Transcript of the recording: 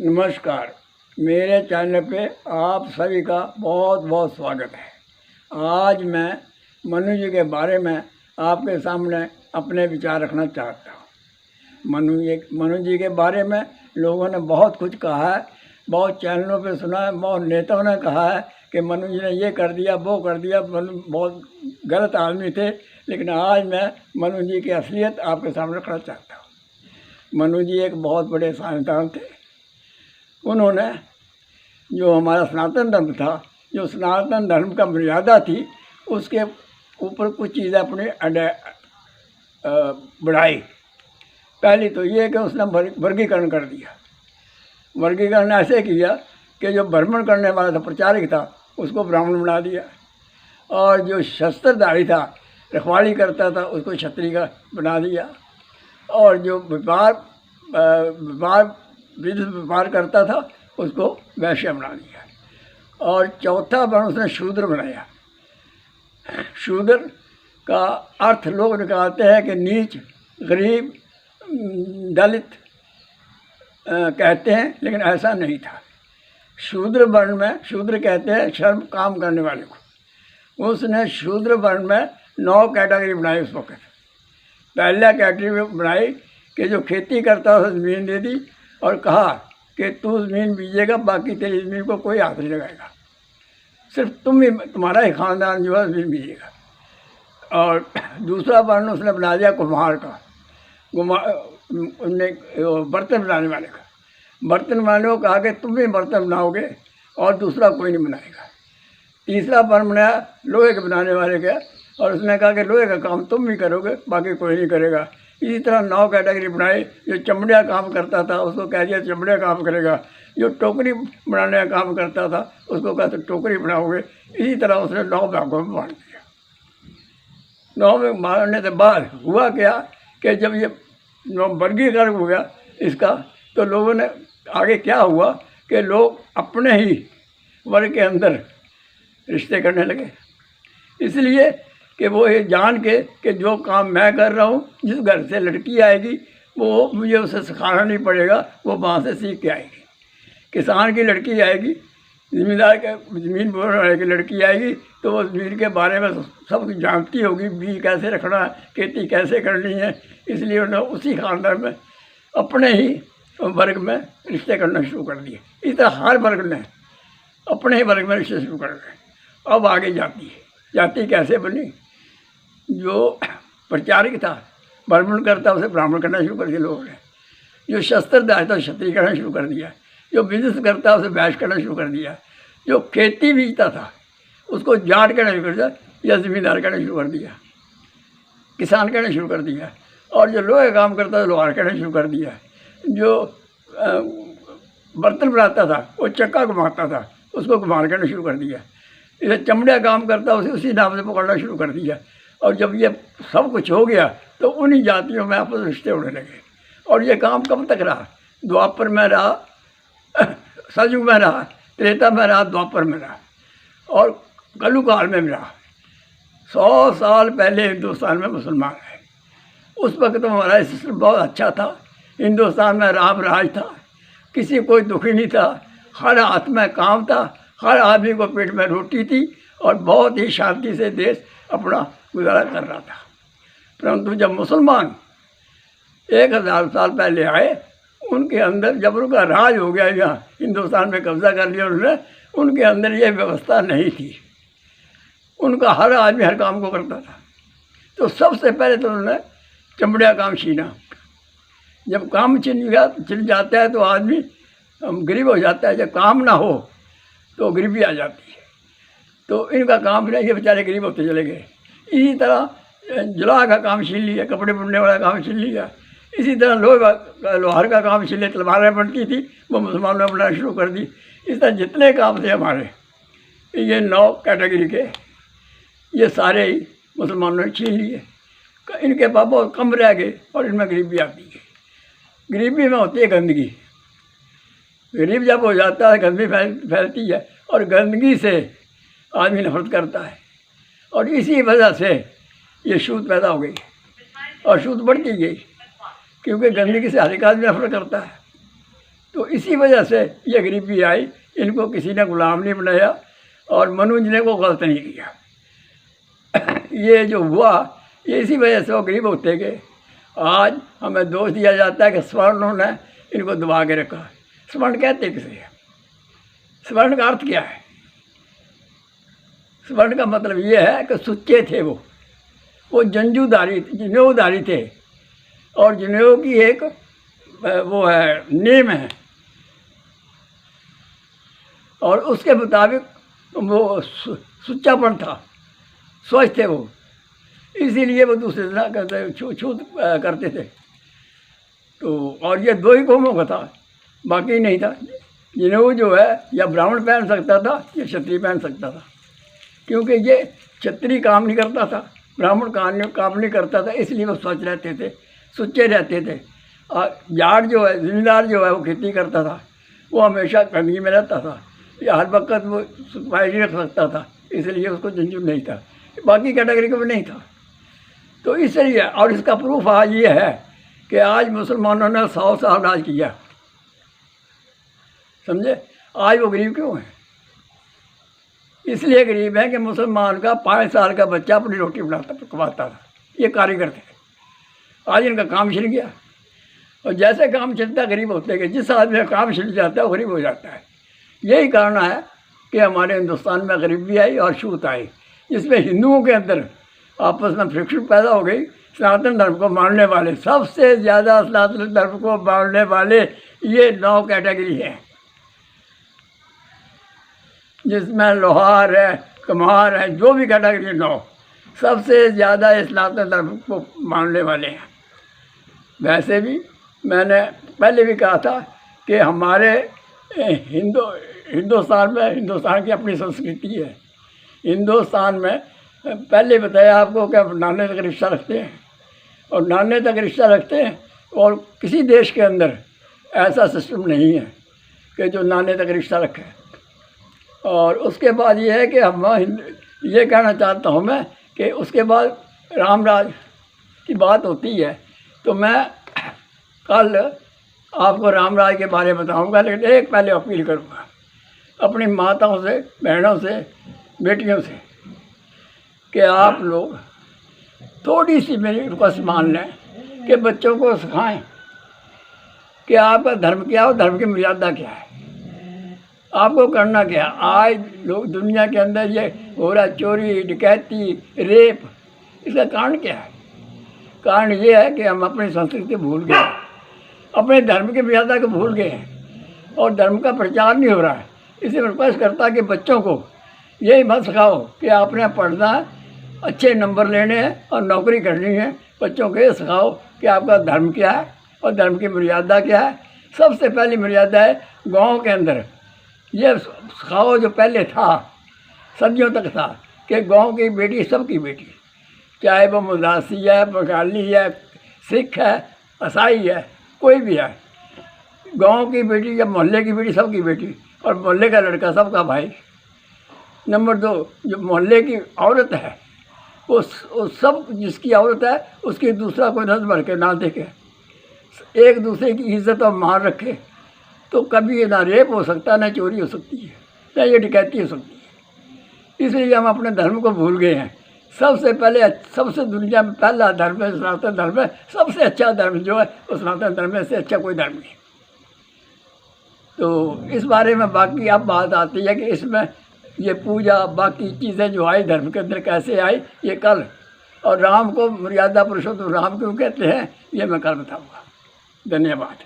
नमस्कार। मेरे चैनल पे आप सभी का बहुत बहुत स्वागत है। आज मैं मनु जी के बारे में आपके सामने अपने विचार रखना चाहता हूँ। मनु जी के बारे में लोगों ने बहुत कुछ कहा है, बहुत चैनलों पे सुना है, बहुत नेताओं ने कहा है कि मनु जी ने ये कर दिया, वो कर दिया, मनु बहुत गलत आदमी थे। लेकिन आज मैं मनु जी की असलियत आपके सामने रखना चाहता हूँ। मनु जी एक बहुत बड़े साइंसदान थे। उन्होंने जो हमारा सनातन धर्म था, जो सनातन धर्म का मर्यादा थी, उसके ऊपर कुछ चीज़ें अपने बढ़ाई। पहली तो ये कि उसने वर्गीकरण कर दिया। वर्गीकरण ऐसे किया कि जो भ्रमण करने वाला था, प्रचारक था, उसको ब्राह्मण बना दिया, और जो शस्त्रधारी था, रखवाली करता था, उसको क्षत्रिय का बना दिया, और जो व्यापार करता था, उसको वैश्य बना दिया। और चौथा वर्ण उसने शूद्र बनाया। शूद्र का अर्थ लोग निकालते हैं कि नीच, गरीब, दलित कहते हैं, लेकिन ऐसा नहीं था। शूद्र वर्ण में, शूद्र कहते हैं श्रम काम करने वाले को। उसने शूद्र वर्ण में 9 कैटेगरी बनाई उस वक्त। पहला कैटेगरी बनाई कि जो खेती करता है ज़मीन दे दी और कहा कि तू ज़मीन बीजेगा, बाकी तेरी ज़मीन को कोई हाथ नहीं लगाएगा, सिर्फ तुम्हारा ही ख़ानदान जो है ज़मीन बीजेगा। और दूसरा वर्ण उसने बना दिया कुम्हार का, बर्तन बनाने वाले का। बर्तन बनाने को कहा कि तुम ही बर्तन बनाओगे और दूसरा कोई नहीं बनाएगा। तीसरा वर्ण बनाया लोहे के बनाने वाले का, और उसने कहा कि लोहे का काम तुम ही करोगे, बाकी कोई नहीं करेगा। इसी तरह 9 कैटेगरी बनाई। जो चमड़े का काम करता था, उसको कह दिया चमड़े का काम करेगा। जो टोकरी बनाने का काम करता था, उसको कहते टोकरी बनाओगे। इसी तरह उसने 9 भागों में बांट दिया। 9 में बांटने के बाद हुआ क्या कि जब ये वर्गीकरण हो गया इसका, तो लोगों ने आगे क्या हुआ कि लोग अपने ही वर्ग के अंदर रिश्ते करने लगे, इसलिए कि वो ये जान के कि जो काम मैं कर रहा हूँ, जिस घर से लड़की आएगी वो मुझे उसे सिखाना नहीं पड़ेगा, वो वहाँ से सीख के आएगी। किसान की लड़की आएगी, ज़मींदार के ज़मीन बोने वाले की लड़की आएगी, तो वो ज़मीन के बारे में सब कुछ जानती होगी, बीज कैसे रखना है, खेती कैसे करनी है। इसलिए उन्होंने उसी खानदान में अपने ही वर्ग में रिश्ते करना शुरू कर दिए। इस तरह हर वर्ग ने अपने ही वर्ग में रिश्ते शुरू कर दिए। अब आगे जाति है। जाति कैसे बनी? जो प्रचारक था, ब्राह्मण करता, उसे ब्राह्मण करना शुरू कर दिया लोगों ने। जो शस्त्रधारी था, क्षत्रिय करना शुरू कर दिया। जो बिजनेस करता, उसे वैश्य करना शुरू कर दिया। जो खेती बीजता था, उसको जाट करना शुरू कर दिया, या ज़मींदार करना शुरू कर दिया, किसान करना शुरू कर दिया। और जो लोहे का काम करता था, लोहार करना शुरू कर दिया। जो बर्तन बनाता था, वो चक्का घुमाता था, उसको कुम्हार करना शुरू कर दिया। इसे चमड़े का काम करता, उसी नाम से पकड़ना शुरू कर दिया। और जब ये सब कुछ हो गया तो उन्हीं जातियों में आपस में रिश्ते होने लगे। और ये काम कब तक रहा? द्वापर में रहा, सतयुग में रहा, त्रेता में रहा, द्वापर में रहा, और कलयुग काल में भी रहा। 100 साल पहले हिंदुस्तान में मुसलमान है। उस वक्त तो हमारा सिस्टम बहुत अच्छा था। हिंदुस्तान में राम राज था, किसी कोई दुखी नहीं था, हर हाथ में काम था, हर आदमी को पेट में रोटी थी, और बहुत ही शांति से देश अपना गुजारा कर रहा था। परंतु जब मुसलमान 1000 साल पहले आए, उनके अंदर जब उनका राज हो गया, यहाँ हिंदुस्तान में कब्जा कर लिया उन्होंने, उनके अंदर ये व्यवस्था नहीं थी। उनका हर आदमी हर काम को करता था। तो सबसे पहले तो उन्होंने चमड़े का काम छीना। जब काम छिन जाता है तो आदमी गरीब हो जाता है। जब काम ना हो तो गरीबी आ जाती है। तो इनका काम नहीं, ये बेचारे गरीब होते चले गए। इसी तरह जुलाह का काम छीन लिया, कपड़े बुनने वाला काम छीन लिया। इसी तरह लोहार का काम छीन लिया, तलवारें बनती थी, वो मुसलमानों ने बनाना शुरू कर दी। इस तरह जितने काम थे हमारे, ये 9 कैटेगरी के, ये सारे ही मुसलमानों ने छीन लिए। इनके पास बहुत कम रह गए, और इनमें गरीबी आती है। गरीबी में होती है गंदगी। गरीब जब हो जाता है, गंदगी फैलती है, और गंदगी से आदमी नफरत करता है। और इसी वजह से ये छूत पैदा हो गई, और छूत बढ़ती गई, क्योंकि गंदगी से हर एक आदमी नफरत करता है। तो इसी वजह से ये गरीबी आई। इनको किसी ने गुलाम नहीं बनाया और मनुज ने को गलत नहीं किया। ये जो हुआ ये इसी वजह से वो गरीब होते गए। आज हमें दोष दिया जाता है कि सवर्णों ने इनको दबा के रखा। स्वर्ण कहते किसे है? स्वर्ण का अर्थ क्या है? स्वर्ण का मतलब ये है कि सुच्चे थे वो जंजूधारी जनेऊधारी थे और जनेऊ की एक वो है नेम है और उसके मुताबिक वो सुच्चापन था, स्वच्छ थे वो, इसीलिए वो दूसरे से करते छूत करते थे। तो और ये दो ही कौमों का था, बाकी नहीं था। जनेऊ जो है या ब्राह्मण पहन सकता था या क्षत्रिय पहन सकता था, क्योंकि ये क्षत्रिय काम नहीं करता था, ब्राह्मण काम नहीं करता था, इसलिए वो स्वच्छ रहते थे, सुच्चे रहते थे। और जाट जो है, जिम्मेदार जो है, वो खेती करता था, वो हमेशा गंदगी में रहता था या हर वक्त वो सफाई नहीं रख सकता था, इसलिए उसको झंझट नहीं था, बाकी कैटेगरी को भी नहीं था। तो इसलिए, और इसका प्रूफ आज ये है कि आज मुसलमानों ने 100 साल राज किया, समझे। आज वो गरीब क्यों है? इसलिए गरीब है कि मुसलमान का 5 साल का बच्चा अपनी रोटी कमाता था, ये कारीगर थे। आज इनका काम छिन गया और जैसे काम छिनता गरीब होते गए। जिस आदमी का काम छिन जाता है वो गरीब हो जाता है। यही कारण है कि हमारे हिंदुस्तान में गरीबी आई और छूत आई, जिसमें हिंदुओं के अंदर आपस में फ्रिक्शन पैदा हो गई। सनातन धर्म को मानने वाले, सबसे ज़्यादा सनातन धर्म को मानने वाले ये 9 कैटेगरी हैं, जिसमें लोहार है, कुम्हार है, जो भी कैटेगरी 9, सबसे ज़्यादा सनातन धर्म को मानने वाले हैं। वैसे भी मैंने पहले भी कहा था कि हमारे हिंदुस्तान की अपनी संस्कृति है। हिंदुस्तान में पहले बताया आपको कि आप नाने तक रिश्ता रखते हैं और नाने तक रिश्ता रखते हैं, और किसी देश के अंदर ऐसा सिस्टम नहीं है कि जो नाने तक रिश्ता रखे। और उसके बाद ये है कि हम ये कहना चाहता हूँ मैं कि उसके बाद रामराज की बात होती है, तो मैं कल आपको रामराज के बारे में बताऊँगा, लेकिन एक पहले अपील करूँगा अपनी माताओं से, बहनों से, बेटियों से कि आप लोग थोड़ी सी मेरी रिक्वेस्ट मान लें कि बच्चों को सिखाएं कि आपका धर्म क्या हो, धर्म की मर्यादा क्या है, आपको करना क्या। आज लोग दुनिया के अंदर ये हो रहा चोरी, डकैती, रेप, इसका कारण क्या है? कारण ये है कि हम अपनी संस्कृति भूल गए, अपने धर्म की मर्यादा को भूल गए हैं और धर्म का प्रचार नहीं हो रहा है। इसलिए मैं रिक्वेस्ट करता कि बच्चों को यही मत सिखाओ कि आपने पढ़ना है, अच्छे नंबर लेने हैं और नौकरी करनी है। बच्चों को ये सिखाओ कि आपका धर्म क्या है और धर्म की मर्यादा क्या है। सबसे पहली मर्यादा है गाँव के अंदर ये सिखाओ, जो पहले था, सदियों तक था, कि गांव की बेटी सबकी बेटी, चाहे वो मुदासी है, बंगाली है, सिख है, ईसाई है, कोई भी है, गांव की बेटी या मोहल्ले की बेटी सबकी बेटी, और मोहल्ले का लड़का सबका भाई। नंबर 2, जो मोहल्ले की औरत है वो सब, जिसकी औरत है उसकी दूसरा कोई नजर भर के ना देखे, एक दूसरे की इज्जत और मान रखे, तो कभी ये ना रेप हो सकता, ना चोरी हो सकती है, ना ये डकैती हो सकती है। इसलिए हम अपने धर्म को भूल गए हैं। सबसे पहले, सबसे दुनिया में पहला धर्म है सनातन धर्म है। सबसे अच्छा धर्म जो है वो सनातन धर्म है, इससे अच्छा कोई धर्म नहीं। तो इस बारे में बाकी अब बात आती है कि इसमें ये पूजा, बाकी चीज़ें जो आई धर्म के अंदर कैसे आई, ये कल, और राम को मर्यादा पुरुषोत्तम राम क्यों कहते हैं ये मैं कल बताऊँगा। धन्यवाद।